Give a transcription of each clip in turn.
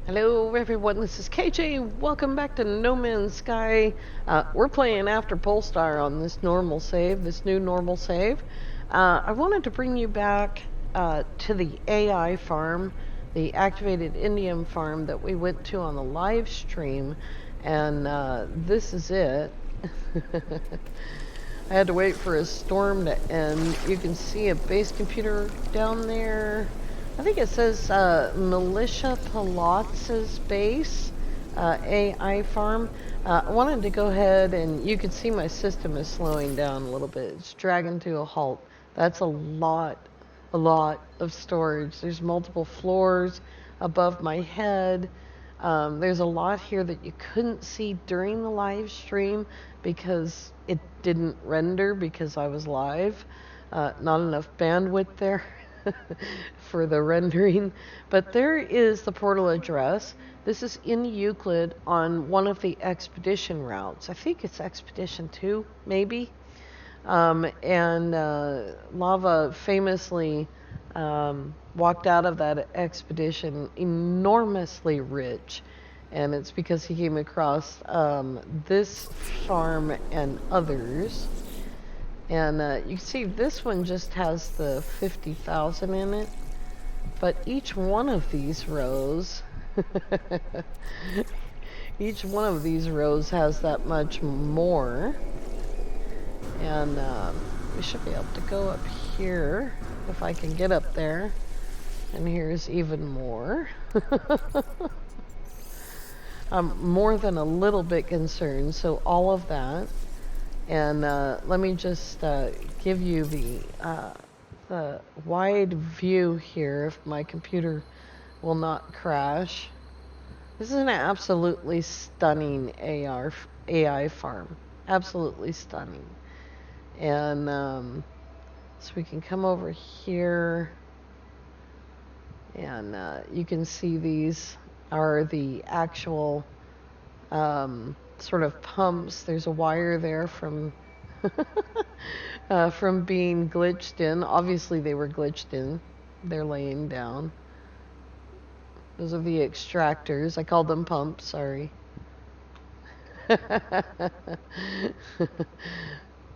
Hello everyone, this is KJ. Welcome back to No Man's Sky. We're playing after Polestar on this normal save, this new normal save. I wanted to bring you back to the AI farm, the Activated Indium Farm that we went to on the live stream, and this is it. I had to wait for a storm to end. You can see a base computer down there. I think it says Militia Palatz's base, AI farm. I wanted to go ahead and you can see my system is slowing down a little bit. It's dragging to a halt. That's a lot of storage. There's multiple floors above my head. There's a lot here that you couldn't see during the live stream because it didn't render because I was live. Not enough bandwidth there for the rendering. But there is the portal address. This is in Euclid on one of the expedition routes. I think it's Expedition 2, maybe. And Lava famously walked out of that expedition enormously rich, and it's because he came across this farm and others. And you can see this one just has the 50,000 in it, but each one of these rows each one of these rows has that much more. And we should be able to go up here if I can get up there. And here's even more. I'm more than a little bit concerned, so all of that. And let me just give you the wide view here if my computer will not crash. This is an absolutely stunning AI farm. Absolutely stunning. And so we can come over here, and you can see these are the actual sort of pumps. There's a wire there from from being glitched in. Obviously they were glitched in. They're laying down. Those are the extractors. I called them pumps, sorry.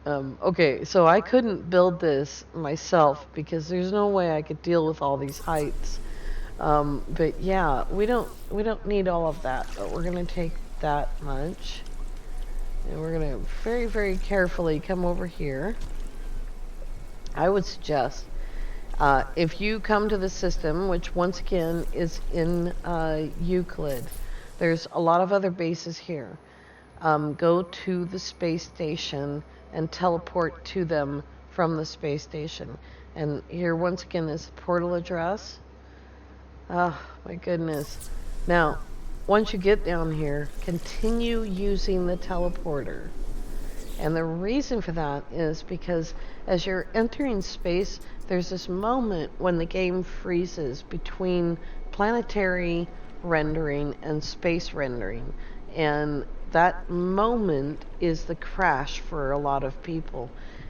Okay, so I couldn't build this myself because there's no way I could deal with all these heights. But yeah, we don't need all of that, but we're gonna take that much, and we're gonna very, very carefully come over here. I would suggest if you come to the system, which once again is in Euclid, there's a lot of other bases here. Go to the space station and teleport to them from the space station. And here once again is the portal address. Oh my goodness. Now, once you get down here, continue using the teleporter. And the reason for that is because as you're entering space, there's this moment when the game freezes between planetary rendering and space rendering. And that moment is the crash for a lot of people.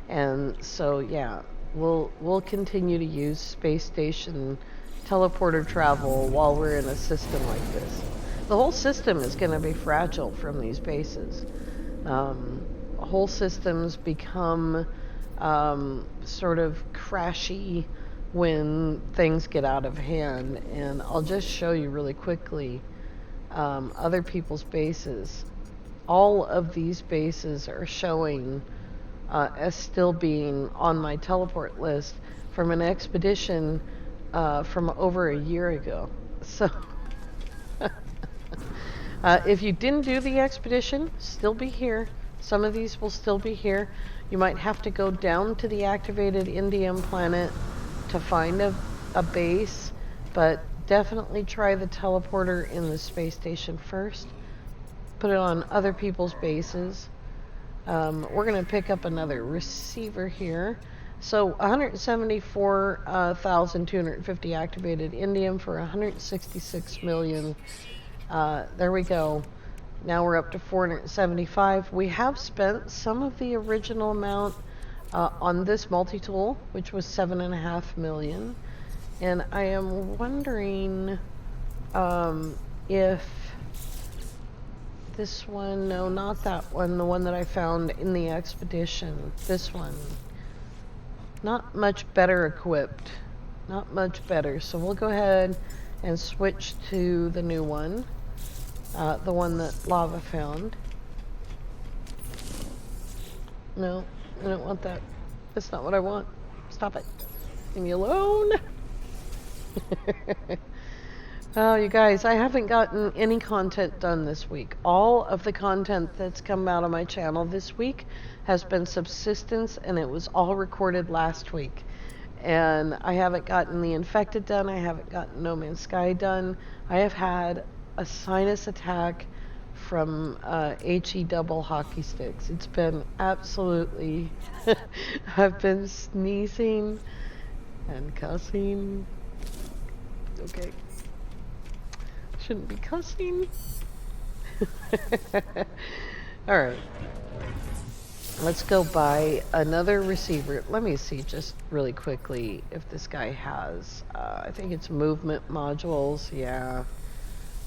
And so yeah, we'll continue to use space station teleporter travel while we're in a system like this. The whole system is going to be fragile from these bases. Whole systems become sort of crashy when things get out of hand. And I'll just show you really quickly other people's bases. All of these bases are showing as still being on my teleport list from an expedition from over a year ago. So if you didn't do the expedition, still be here. Some of these will still be here. You might have to go down to the activated Indium planet to find a base, but definitely try the teleporter in the space station first. Put it on other people's bases. We're going to pick up another receiver here. So 174,250 activated indium for 166 million. There we go. Now we're up to 475. We have spent some of the original amount on this multi-tool, which was 7.5 million. And I am wondering if this one, no, not that one, the one that I found in the expedition, this one, not much better equipped, not much better. So we'll go ahead and switch to the new one, the one that Lava found. No, I don't want that. That's not what I want. Stop it. Leave me alone. Oh, you guys, I haven't gotten any content done this week. All of the content that's come out of my channel this week has been subsistence, and it was all recorded last week. And I haven't gotten The Infected done. I haven't gotten No Man's Sky done. I have had a sinus attack from HE double hockey sticks. It's been absolutely... I've been sneezing and cussing. Okay. Shouldn't be cussing. Alright. Let's go buy another receiver. Let me see just really quickly if this guy has, I think it's movement modules. Yeah.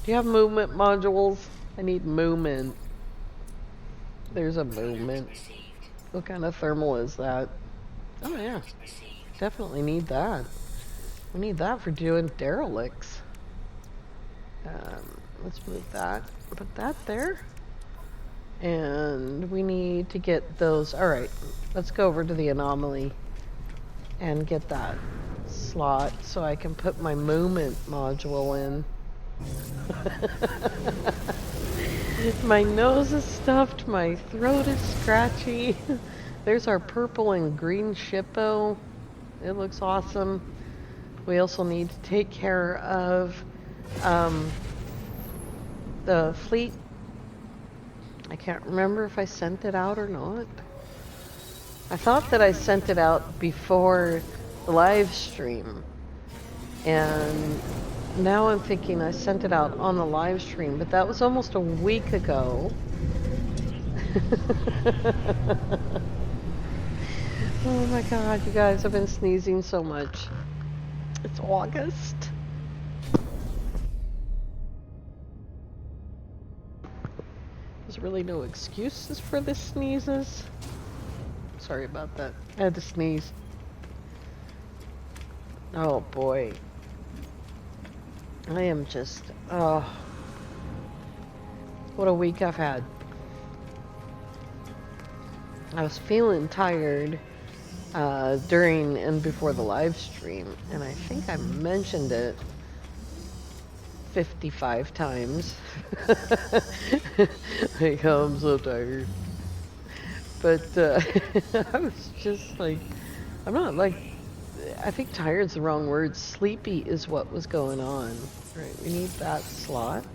Do you have movement modules? I need movement. There's a movement. What kind of thermal is that? Oh yeah. Definitely need that. We need that for doing derelicts. Let's move that. Put that there. And we need to get those. Alright, let's go over to the anomaly and get that slot so I can put my movement module in. My nose is stuffed, my throat is scratchy. There's our purple and green shippo. It looks awesome. We also need to take care of the fleet. I can't remember if I sent it out or not. I thought that I sent it out before the live stream. And now I'm thinking I sent it out on the live stream, but that was almost a week ago. Oh my god, you guys, I've been sneezing so much. It's August. There's really no excuses for the sneezes. Sorry about that. I had to sneeze. Oh boy. I am just, oh. What a week I've had. I was feeling tired during and before the live stream, and I think I mentioned it 55 times. Like, oh, I'm so tired. But I was just like, I'm not like, I think tired's the wrong word. Sleepy is what was going on. Right, we need that slot.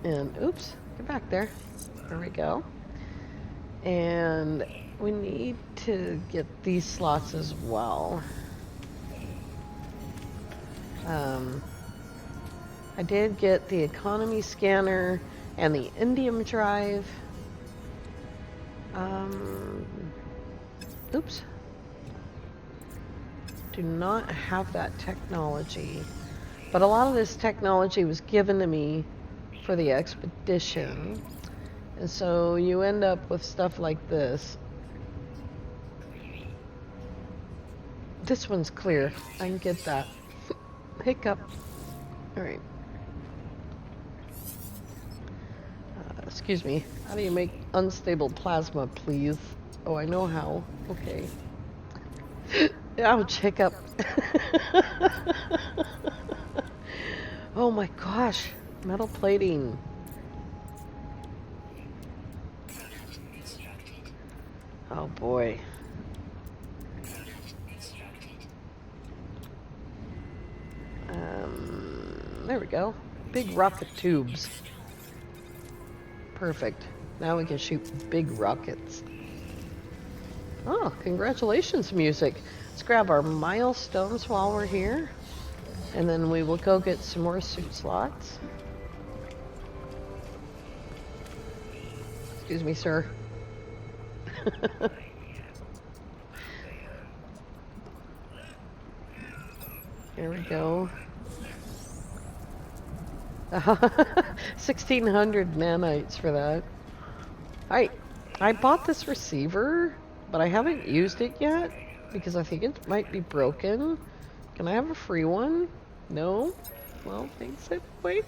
And oops, get back there. There we go. And we need to get these slots as well. I did get the economy scanner and the indium drive. Oops. Do not have that technology. But a lot of this technology was given to me for the expedition. And so you end up with stuff like this. This one's clear. I can get that. Hiccup. Alright. Excuse me. How do you make unstable plasma, please? Oh, I know how. Okay. Ouch, hiccup. Oh my gosh. Metal plating. Oh boy. There we go. Big rocket tubes. Perfect. Now we can shoot big rockets. Oh, congratulations, music. Let's grab our milestones while we're here. And then we will go get some more suit slots. Excuse me, sir. There we go. 1600 nanites for that. I bought this receiver, but I haven't used it yet because I think it might be broken. Can I have a free one? No? Well, thanks anyway.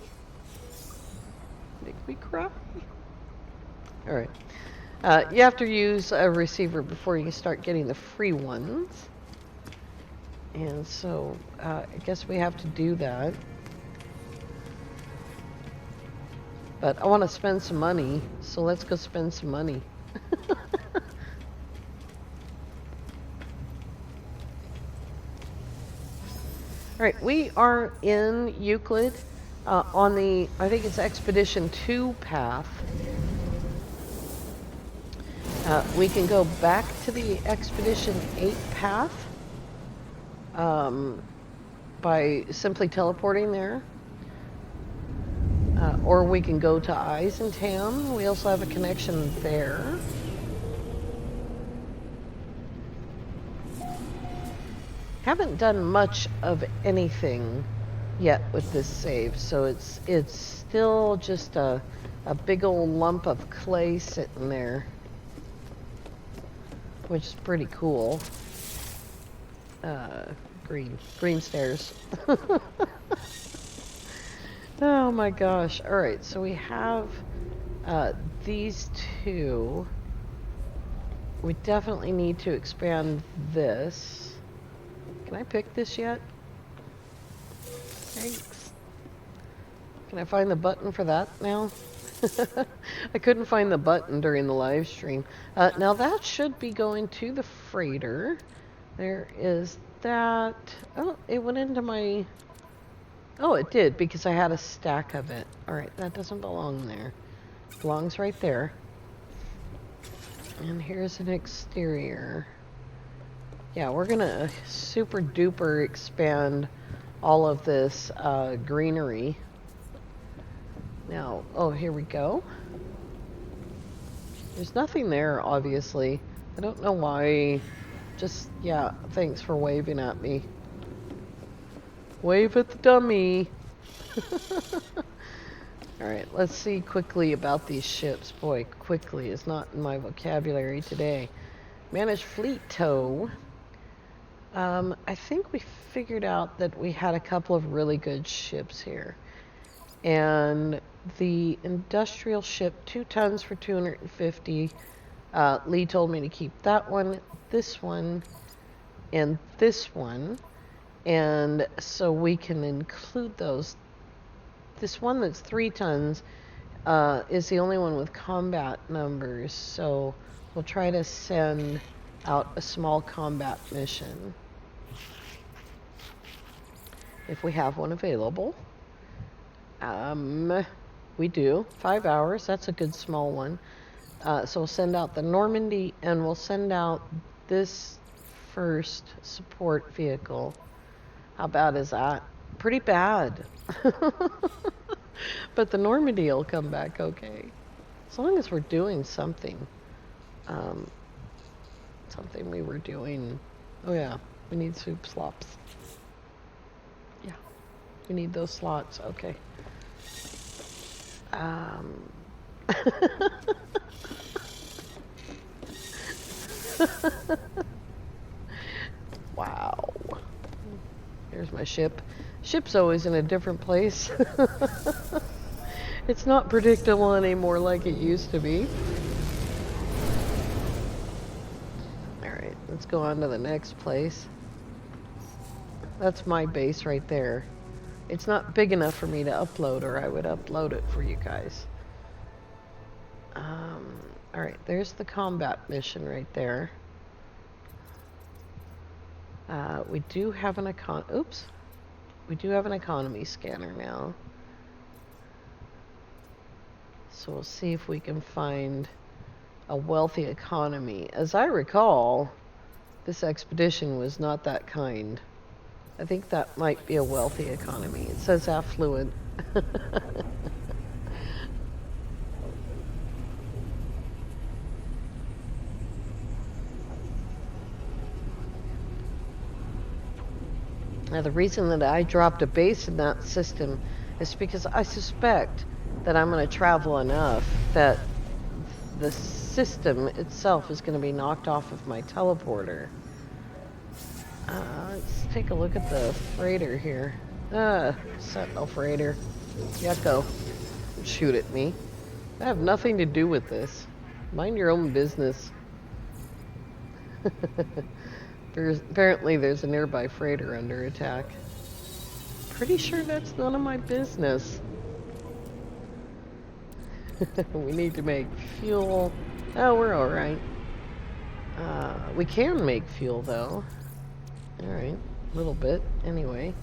Make me cry. Alright. You have to use a receiver before you start getting the free ones. And so, I guess we have to do that. But I want to spend some money, so let's go spend some money. Alright, we are in Euclid on the, I think it's Expedition 2 path. We can go back to the Expedition 8 path by simply teleporting there. Or we can go to Eisentam. We also have a connection there. Haven't done much of anything yet with this save, so it's still just a big old lump of clay sitting there, which is pretty cool. Green stairs. Oh my gosh. Alright, so we have these two. We definitely need to expand this. Can I pick this yet? Thanks. Can I find the button for that now? I couldn't find the button during the live stream. Now that should be going to the freighter. There is that. Oh, it went into my... Oh, it did, because I had a stack of it. Alright, that doesn't belong there. Belongs right there. And here's an exterior. Yeah, we're gonna super duper expand all of this greenery. Now, oh, here we go. There's nothing there, obviously. I don't know why. Just, yeah, thanks for waving at me. Wave at the dummy. Alright, let's see quickly about these ships. Boy, quickly is not in my vocabulary today. Manage fleet tow. I think we figured out that we had a couple of really good ships here. And the industrial ship, 2 tons for 250. Lee told me to keep that one, this one, and this one. And so we can include those. This one that's 3 tons is the only one with combat numbers. So we'll try to send out a small combat mission if we have one available. We do. 5 hours. That's a good small one. So we'll send out the Normandy, and we'll send out this first support vehicle. How bad is that? Pretty bad. But the Normandy will come back okay. As long as we're doing something. Something we were doing. Oh yeah, we need soup slops. Yeah, we need those slots. Okay. Wow. Here's my ship. Ship's always in a different place. It's not predictable anymore like it used to be. Alright, let's go on to the next place. That's my base right there. It's not big enough for me to upload, or I would upload it for you guys. Alright, there's the combat mission right there. We do have an we do have an economy scanner now. So we'll see if we can find a wealthy economy. As I recall, this expedition was not that kind. I think that might be a wealthy economy. It says affluent. Now the reason that I dropped a base in that system It's because I suspect that I'm going to travel enough that the system itself is going to be knocked off of my teleporter. Let's take a look at the freighter here. Sentinel freighter. Yucko. Shoot at me. I have nothing to do with this. Mind your own business. Apparently there's a nearby freighter under attack. Pretty sure that's none of my business. We need to make fuel. Oh, we're alright. We can make fuel though. Alright, a little bit anyway.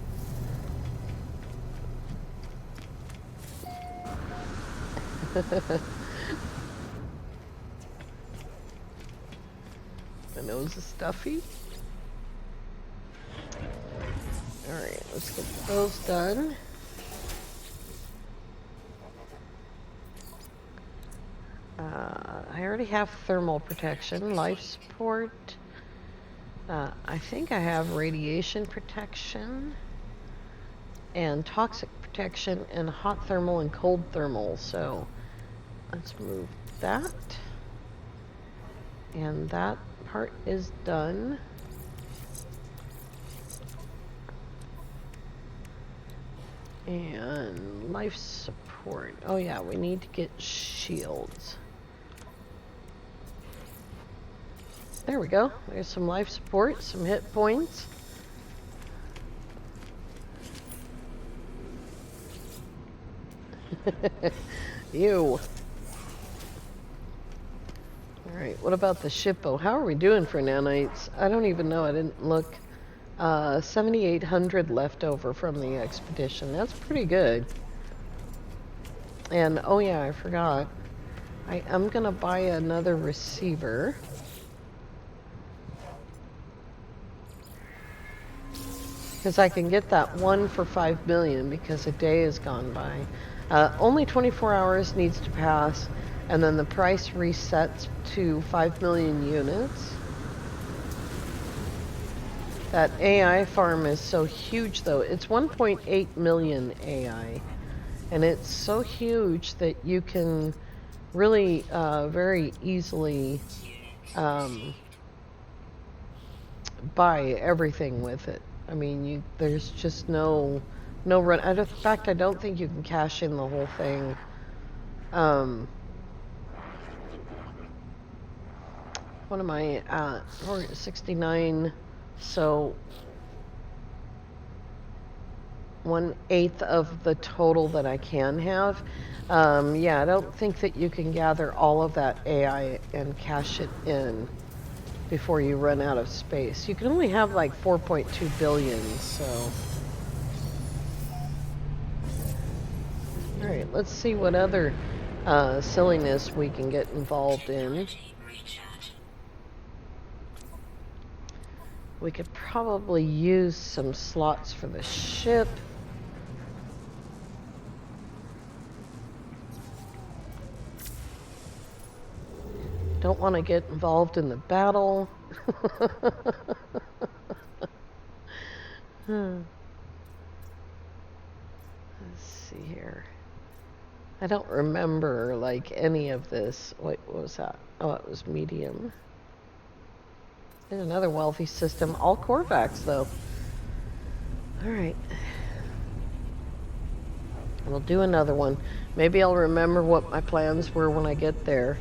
My nose is stuffy. Alright, let's get those done. I already have thermal protection, life support. I think I have radiation protection and toxic protection and hot thermal and cold thermal. So let's move that. And that part is done. And life support. Oh yeah, we need to get shields. There we go. There's some life support, some hit points. Ew. Alright, what about the shippo? How are we doing for nanites? I don't even know. I didn't look. 7,800 left over from the expedition. That's pretty good. And, oh yeah, I forgot. I'm gonna buy another receiver. Because I can get that one for 5 million because a day has gone by. Only 24 hours needs to pass, and then the price resets to 5 million units. That AI farm is so huge, though. It's 1.8 million AI, and it's so huge that you can really very easily buy everything with it. I mean, there's just no run. In fact, I don't think you can cash in the whole thing. What am I at? 69. So 1/8 of the total that I can have. Yeah, I don't think that you can gather all of that AI and cash it in before you run out of space. You can only have like 4.2 billion, so. Alright, let's see what other silliness we can get involved in. We could probably use some slots for the ship. Don't want to get involved in the battle. Let's see here. I don't remember like any of this. What was that? Oh, it was medium. There's another wealthy system. All Corvax though. Alright. We'll do another one. Maybe I'll remember what my plans were when I get there.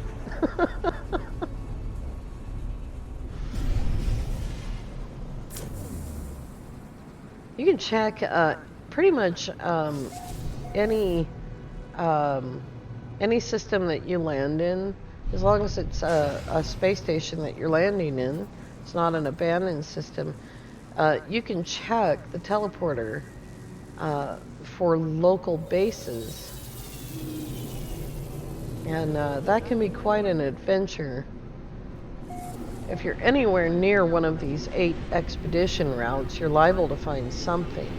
You can check pretty much any system that you land in, as long as it's a space station that you're landing in. It's not an abandoned system. You can check the teleporter for local bases. And that can be quite an adventure. If you're anywhere near one of these 8 expedition routes, you're liable to find something.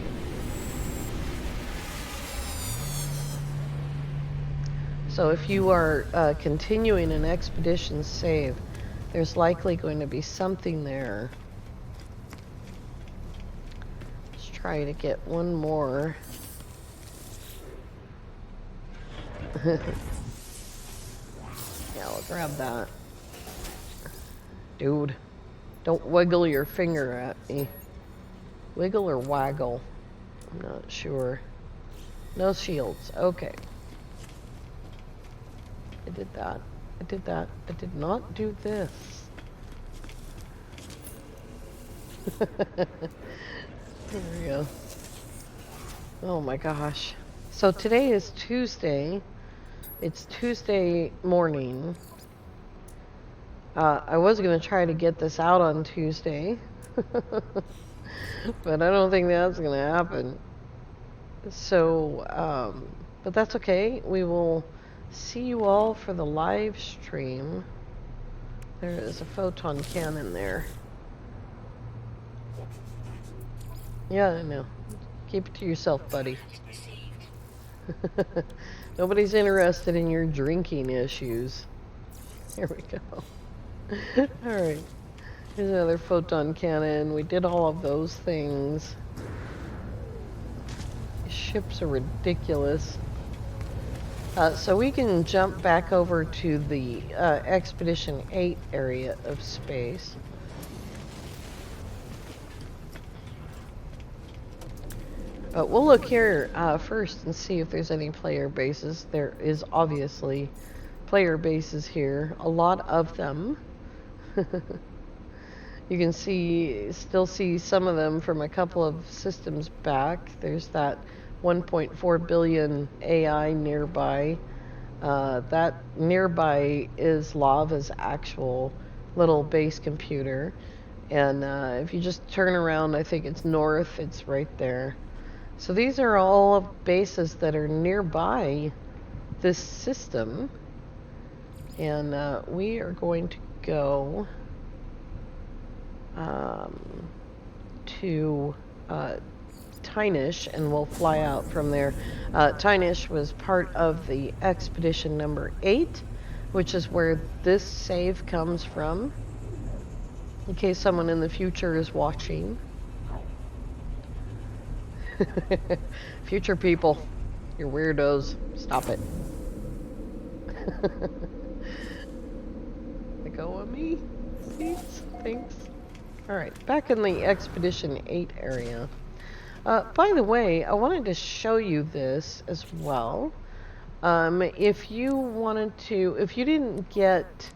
So if you are continuing an expedition save, there's likely going to be something there. Let's try to get one more. Yeah, I'll grab that. Dude, don't wiggle your finger at me. Wiggle or waggle? I'm not sure. No shields. Okay. I did that. I did that. I did not do this. There we go. Oh my gosh. So today is Tuesday. It's Tuesday morning. I was going to try to get this out on Tuesday. But I don't think that's going to happen. So, but that's okay. We will see you all for the live stream. There is a photon cannon there. Yeah, I know. Keep it to yourself, buddy. Nobody's interested in your drinking issues. Here we go. Alright. Here's another photon cannon. We did all of those things. These ships are ridiculous. So we can jump back over to the Expedition 8 area of space. But we'll look here first and see if there's any player bases. There is obviously player bases here, a lot of them. You can still see some of them from a couple of systems back. There's that 1.4 billion AI nearby. That nearby is Lava's actual little base computer. And if you just turn around, I think it's north, it's right there. So these are all bases that are nearby this system. And we are going to go to Tynish, and we'll fly out from there. Tynish was part of the Expedition number 8, which is where this save comes from, in case someone in the future is watching. Future people, you're weirdos. Stop it. Let go of me, please. Thanks. Alright, back in the Expedition 8 area. By the way, I wanted to show you this as well. If you didn't get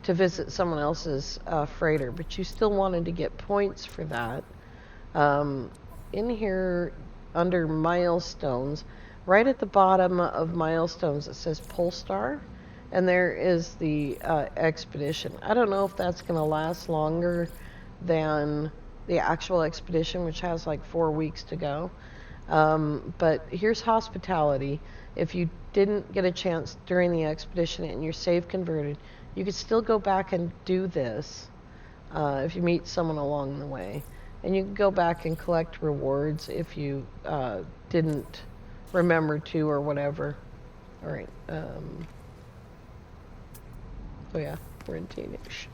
to visit someone else's freighter, but you still wanted to get points for that, in here under milestones, right at the bottom of milestones, it says Polestar, and there is the expedition. I don't know if that's going to last longer than the actual expedition, which has like 4 weeks to go. But here's hospitality. If you didn't get a chance during the expedition and your save converted, you could still go back and do this if you meet someone along the way. And you can go back and collect rewards if you didn't remember to or whatever. All right. Oh yeah, we're in Teenage.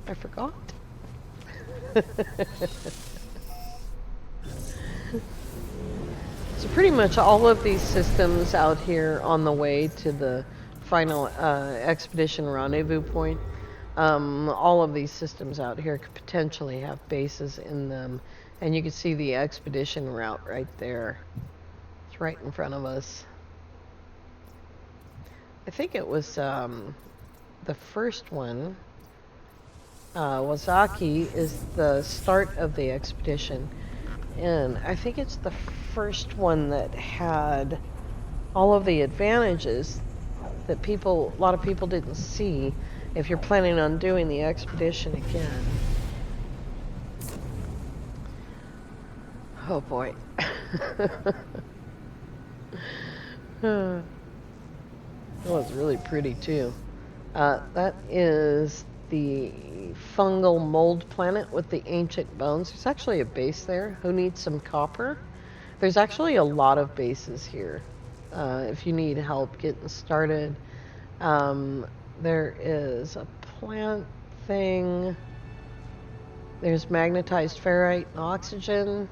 I forgot. So pretty much all of these systems out here on the way to the final expedition rendezvous point, all of these systems out here could potentially have bases in them. And you can see the expedition route right there. It's right in front of us. I think it was the first one. Wazaki is the start of the expedition, and I think it's the first one that had all of the advantages that a lot of people didn't see if you're planning on doing the expedition again. Oh boy. Oh, it's really pretty too. That is the fungal mold planet with the ancient bones. There's actually a base there. Who needs some copper? There's actually a lot of bases here. If you need help getting started. There is a plant thing. There's magnetized ferrite and oxygen.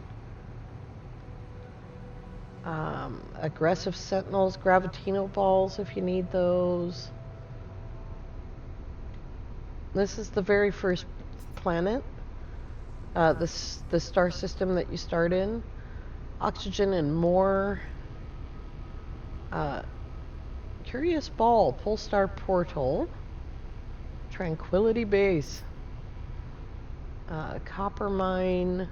Aggressive sentinels, gravitino balls if you need those. This is the very first planet, the star system that you start in. Oxygen and more. Curious ball, Polestar portal. Tranquility base. Copper mine.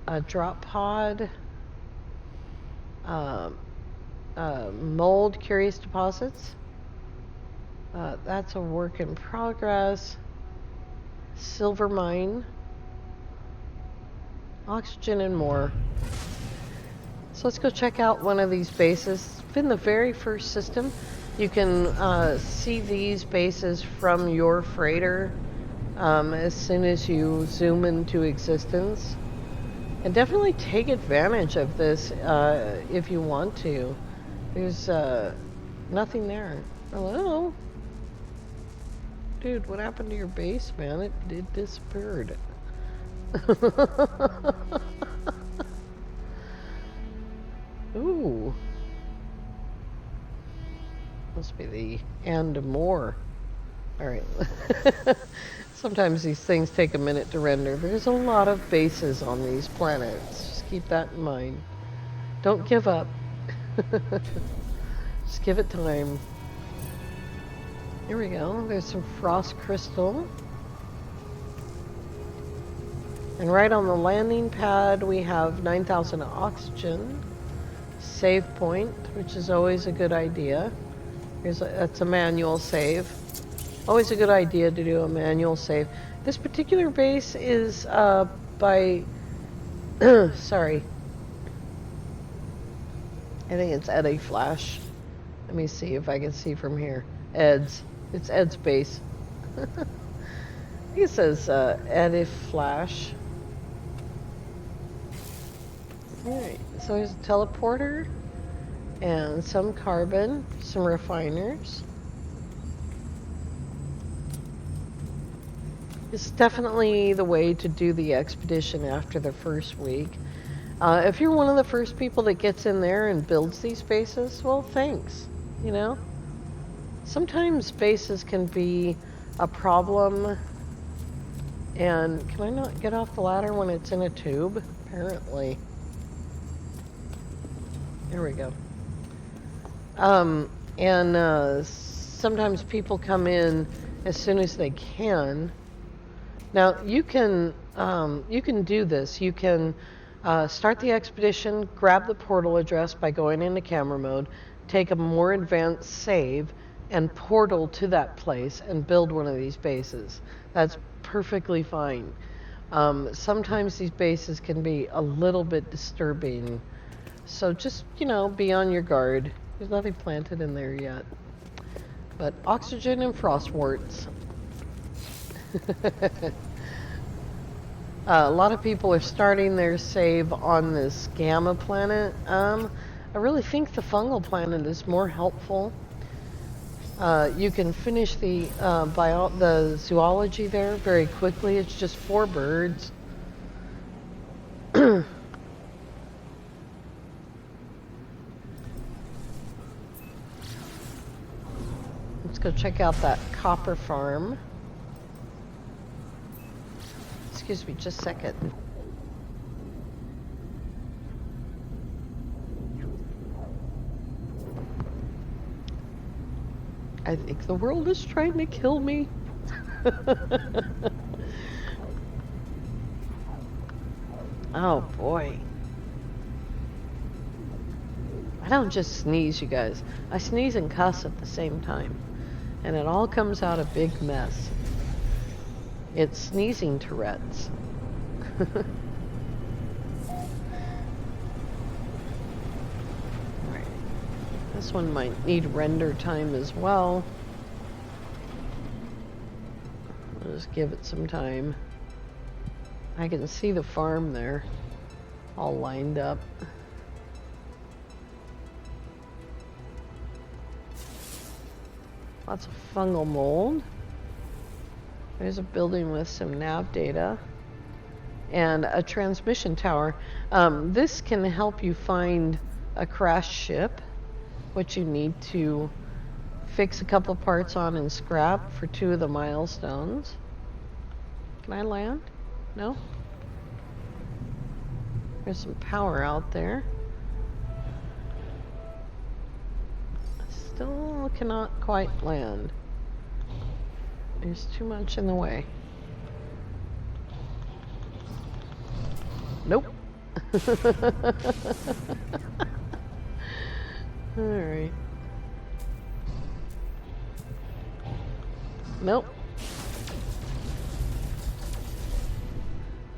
A drop pod. Mold, curious deposits. That's a work in progress. Silver mine. Oxygen and more. So let's go check out one of these bases. It's been the very first system. You can see these bases from your freighter as soon as you zoom into existence. And definitely take advantage of this if you want to. There's nothing there. Hello? Dude, what happened to your base, man? It disappeared. Ooh. Must be the and more. Alright. Sometimes these things take a minute to render. There's a lot of bases on these planets. Just keep that in mind. Don't give up. Just give it time. Here we go. There's some frost crystal. And right on the landing pad we have 9,000 oxygen. Save point, which is always a good idea. That's a manual save. Always a good idea to do a manual save. This particular base is by sorry. I think it's Eddy Flash. Let me see if I can see from here. Ed's. It's Ed's base. I think it says Eddy Flash. Alright, so there's a teleporter and some carbon, some refiners. It's definitely the way to do the expedition after the first week. If you're one of the first people that gets in there and builds these bases, well, thanks, you know? Sometimes bases can be a problem. And can I not get off the ladder when it's in a tube? Apparently. There we go. Sometimes people come in as soon as they can. Now you can do this. You can start the expedition, grab the portal address by going into camera mode, take a more advanced save, and portal to that place and build one of these bases. That's perfectly fine. Sometimes these bases can be a little bit disturbing. So just, you know, be on your guard. There's nothing planted in there yet. But oxygen and frost warts. A lot of people are starting their save on this gamma planet. I really think the fungal planet is more helpful. You can finish the zoology there very quickly. It's just 4 birds. Let's go check out that copper farm. Excuse me, just a second. I think the world is trying to kill me. Oh boy. I don't just sneeze, you guys. I sneeze and cuss at the same time. And it all comes out a big mess. It's sneezing Tourette's. Right. This one might need render time as well. I'll just give it some time. I can see the farm there, all lined up. Lots of fungal mold. There's a building with some nav data. and a transmission tower. This can help you find a crashed ship, which you need to fix a couple of parts on and scrap for 2 of the milestones. Can I land? No? There's some power out there. Still cannot quite land. There's too much in the way. Nope. Alright. Nope.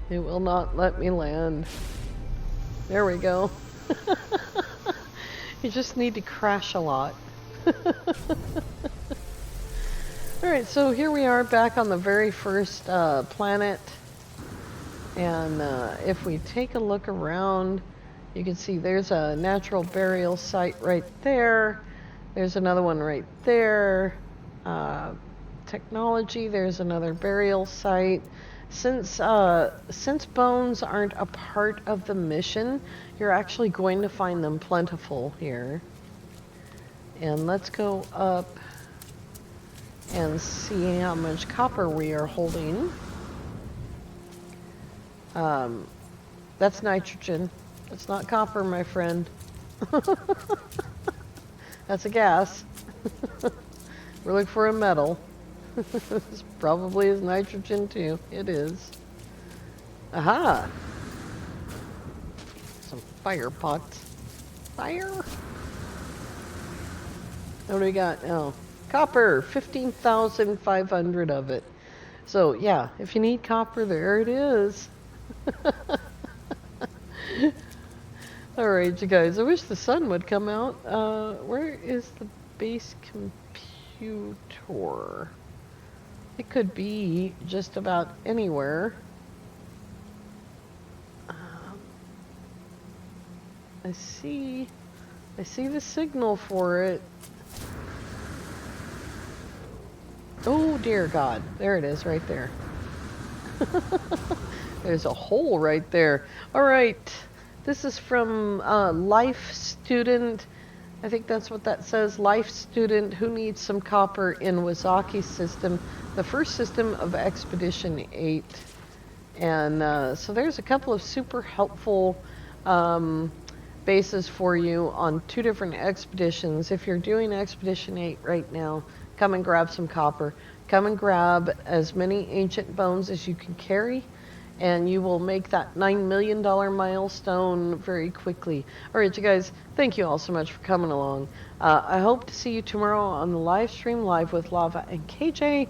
It will not let me land. There we go. You just need to crash a lot. Alright, so here we are back on the very first planet. And if we take a look around, you can see there's a natural burial site right there. There's another one right there. Technology, there's another burial site. Since bones aren't a part of the mission, you're actually going to find them plentiful here. And let's go up and see how much copper we are holding. That's nitrogen. That's not copper, my friend. That's a gas. We're looking for a metal. This probably is nitrogen too. It is. Aha! Some fire pots. Fire! What do we got now? Copper! 15,500 of it. So yeah, if you need copper, there it is. Alright, you guys, I wish the sun would come out. Where is the base computer? It could be just about anywhere. I see the signal for it. Oh dear God, there it is right there. There's a hole right there. All right, this is from Life Student. I think that's what that says. Life Student who needs some copper in Wazaki's system, the first system of Expedition 8. And so there's a couple of super helpful bases for you on 2 different expeditions. If you're doing Expedition 8 right now, come and grab some copper. Come and grab as many ancient bones as you can carry, and you will make that $9 million milestone very quickly. All right, you guys, thank you all so much for coming along. I hope to see you tomorrow on the live stream, live with Lava and KJ,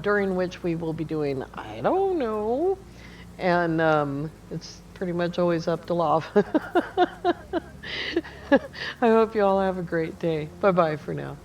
during which we will be doing, I don't know, and it's pretty much always up to Lava. I hope you all have a great day. Bye-bye for now.